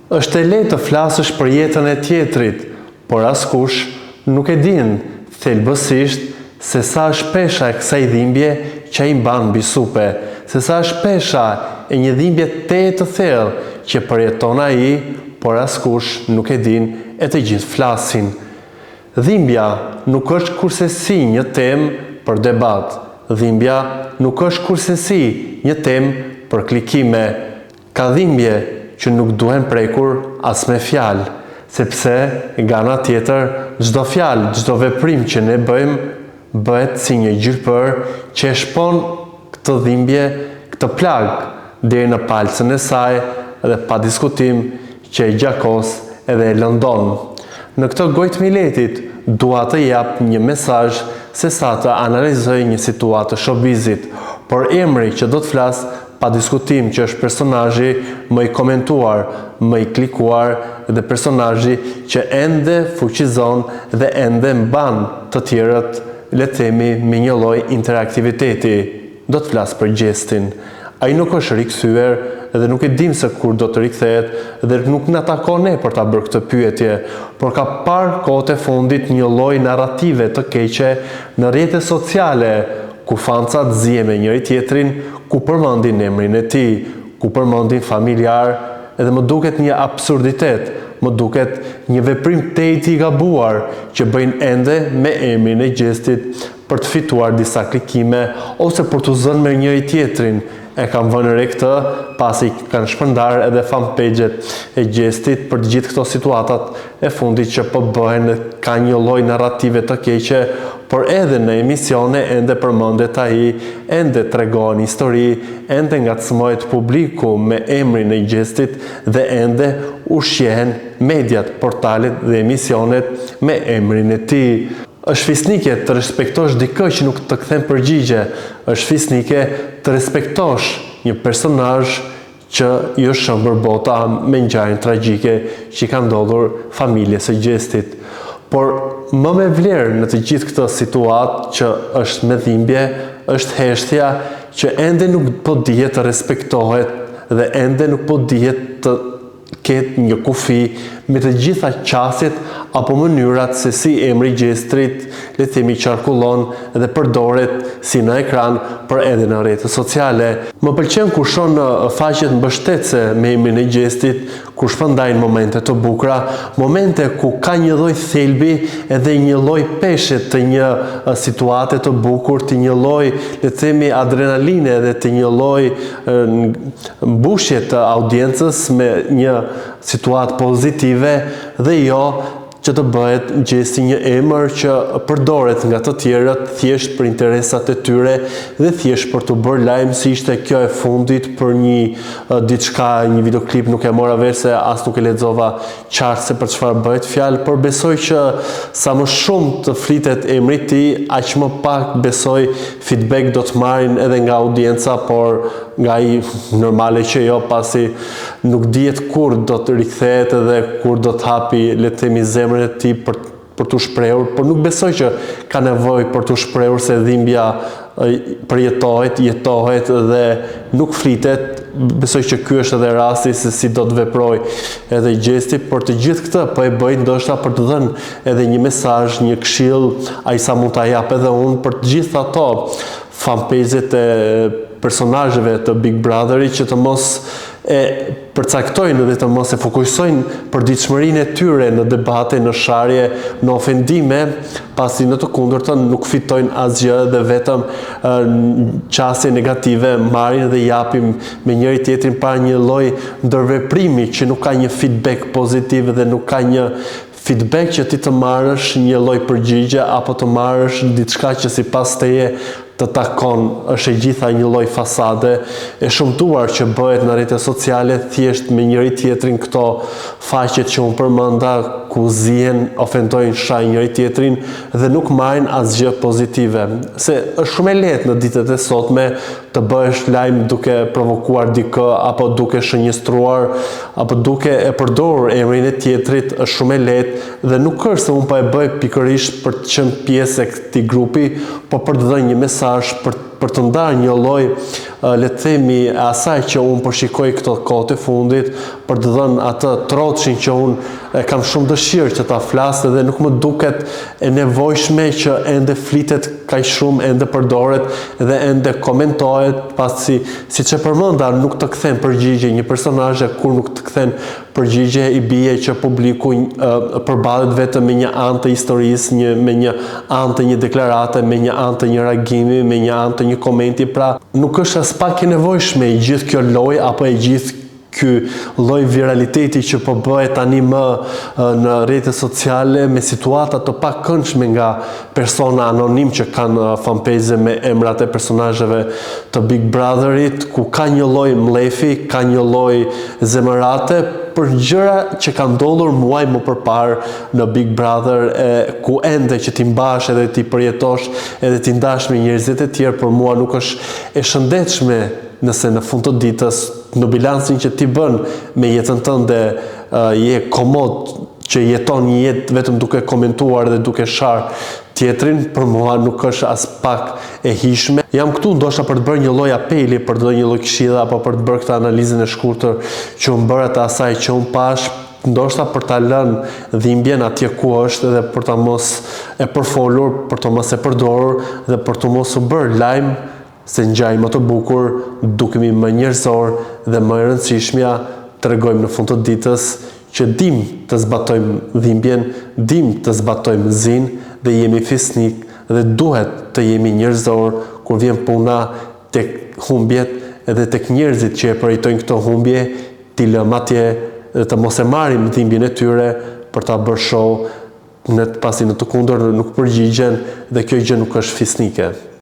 Është e lehtë të flasësh për jetën e tjetrit, por askush nuk e din thelbësisht se sa është pesha e kësaj dhimbje që ai mban mbi supe, se sa është pesha e një dhimbje të thellë që përjeton ai, por askush nuk e din e të gjithë flasin. Dhimbja nuk është kurrësi një temë për debat. Dhimbja nuk është kurrësi një temë për klikime. Ka dhimbje që nuk duhen prekur as me fjalë, sepse nga ana tjetër çdo fjalë, çdo veprim që ne bëjmë bëhet si një gjyrpër që e shpon këtë dhimbje, këtë plagë deri në palcën e saj dhe pa diskutim që e gjakos edhe e lëndon. Në këtë gojë të Miletit dua të jap një mesazh se sa të analizoj një situatë të showbizit, por emri që do të flas pa diskutim që është personazhi më i komentuar, më i klikuar dhe personazhi që ende fuqizon dhe ende mban të tjerët, le të themi, me një lloj interaktiviteti. Do të flas për Gjestin. Ai nuk është rikthyer dhe nuk e dim se kur do të rikthehet dhe nuk na takon ne për ta bërë këtë pyetje, por ka parë kohët e fundit një lloj narrative të keqe në rrjetet sociale, ku fancat zihen me njëri tjetrin, ku përmendin emrin e tij, ku përmendin familjar, edhe më duket një absurditet, më duket një veprim i gabuar që bëjnë ende me emrin e Gjestit për të fituar disa klikime ose për të zënë me njëri tjetrin. E kam vënë re këtë pasi kanë shpërndar edhe fanpage-et e Gjestit për të gjithë këto situatat e fundit që po bëhen, ka një lloj narrative të keqe, por edhe në emisione ende përmendet ai, ende tregon histori, ende ngacmohet publiku me emrin e Gjestit dhe ende ushqehen mediat, portalet dhe emisionet me emrin e tij. Është fisnike të respektosh dikë që nuk të kthen përgjigje, është fisnike të respektosh një personazh që i është shëmbër bota me ngjarjen tragjike që ka ndodhur familjes së Gjestit. Por më me vlerë në të gjithë këtë situatë që është me dhimbje, është heshtja që ende nuk po dihet të respektohet dhe ende nuk po dihet të ketë një kufi me të gjitha qasjet apo mënyrat se si emri i Gjestit, le të themi, qarkullon dhe përdoret si në ekran, por edhe në rrjetet sociale. Më pëlqen kur shoh në faqet mbështetëse me emrin e Gjestit, kur shpërndajnë momente të bukura, momente ku ka një lloj thelbi edhe një lloj peshe të një situate të bukur, të një lloj, le të themi, adrenaline dhe të një lloj mbushje të audiencës me një situatë pozitive dhe jo që të bëhet Gjesti një emër që përdoret nga të tjerët thjesht për interesat e tyre dhe thjesht për të bërë lajm si ishte kjo e fundit për një diçka, një videoklip, nuk e mora vesh se as nuk e lexova qartë se për çfarë bëhet fjalë, por besoj që sa më shumë të flitet emri i tij, aq më pak besoj feedback do të marrin edhe nga audienca, por nga ai normale që jo, pasi nuk dihet kur do të rikthehet edhe kur do të hapi, le të themi, zemrën e tij për të shprehur, por nuk besoj që ka nevojë për të shprehur se dhimbja jetohet dhe nuk flitet. Besoj që ky është edhe rasti se si do të veproj edhe Gjesti, por të gjithë këtë po e bëj ndoshta për të dhënë edhe një mesazh, një këshill, ai sa mund ta jap edhe unë për të gjithë ato fanpage-et e personazheve të Big Brotherit që të mos e përcaktojnë dhe të mos e fokusojnë përditshmërinë e tyre në debate, në sharje, në ofendime, pasi në të kundërtën nuk fitojnë asgjë dhe vetëm qasje negative marrin dhe japim me njëri tjetrin pa një lloj ndërveprimi që nuk ka një feedback pozitiv dhe nuk ka një feedback që ti të marrësh një lloj përgjigje apo të marrësh diçka që sipas teje të takon, është e gjitha një lloj fasade e shumtuar që bëhet në rrjetet sociale thjesht me njëri tjetrin, këto faqet që unë përmenda ku zihen, ofendojnë, shajnë njëri tjetrin dhe nuk marrin asgjë pozitive. Se është shumë e lehtë në ditët e sotme të bëhesh lajm duke provokuar dikë apo duke shënjestruar apo duke e përdorur emrin e tjetrit, është shumë e lehtë dhe nuk është se unë po e bëj pikërisht për të qenë pjesë e këtij grupi, por për të dhënë një mesazh për të ndarë një lloj le të themi, asaj që unë përshikoj këto kohë të fundit, për të dhënë atë trotshin që unë kam shumë dëshirë që ta flas dhe nuk më duket e nevojshme që ende flitet kaq shumë, ende përdoret dhe ende komentohet, pasi siç e përmenda, nuk të kthen përgjigje një personazhe, kur nuk të kthen përgjigje i bie që publiku përballet vetëm me një anë të historisë, me një anë të një deklarate, me një anë të një reagimi, me një anë të një komenti. Pra, nuk është as pak e nevojshme i gjithë kjo lojë apo e gjithë ky lloj viraliteti që po bëhet tani më në rrjetet sociale me situata të pakëndshme nga persona anonim që kanë fanpage me emrat e personazheve të Big Brotherit, ku ka një lloj mlefi, ka një lloj zemërate për gjëra që kanë ndodhur muaj më përpara në Big Brother, ku ende që ti mbash edhe ti përjetosh edhe ti ndash me njerëzit e tjerë, për mua nuk është e shëndetshme nëse në fund të ditës në bilancin që ti bën me jetën tënde je komod që jeton një jetë vetëm duke komentuar dhe duke sharë tjetrin, për mua nuk është as pak e hishme. Jam këtu ndoshta për të bërë një lloj apeli, për të dhënë një lloj këshilla apo për të bërë këtë analizën e shkurtër që unë bëra të asaj që unë pash, ndoshta për ta lënë dhimbjen atje ku është dhe për ta mos e përfolur, për të mos e përdorur dhe për të mos u bërë lajm se ngjaj më të bukur, dukemi më njerëzor dhe më e rëndësishmja, tregojmë në fund të ditës që dim të zbatojmë dhimbjen, dim të zbatojmë zin dhe jemi fisnik dhe duhet të jemi njerëzor kur vjen puna tek humbjet edhe tek njerëzit që e përjetojnë këto humbje, t'i lëmë atje dhe të mos e marrim dhimbjen e tyre për ta bërë show, pasi në të kundër nuk përgjigjen dhe kjo gjë nuk është fisnike.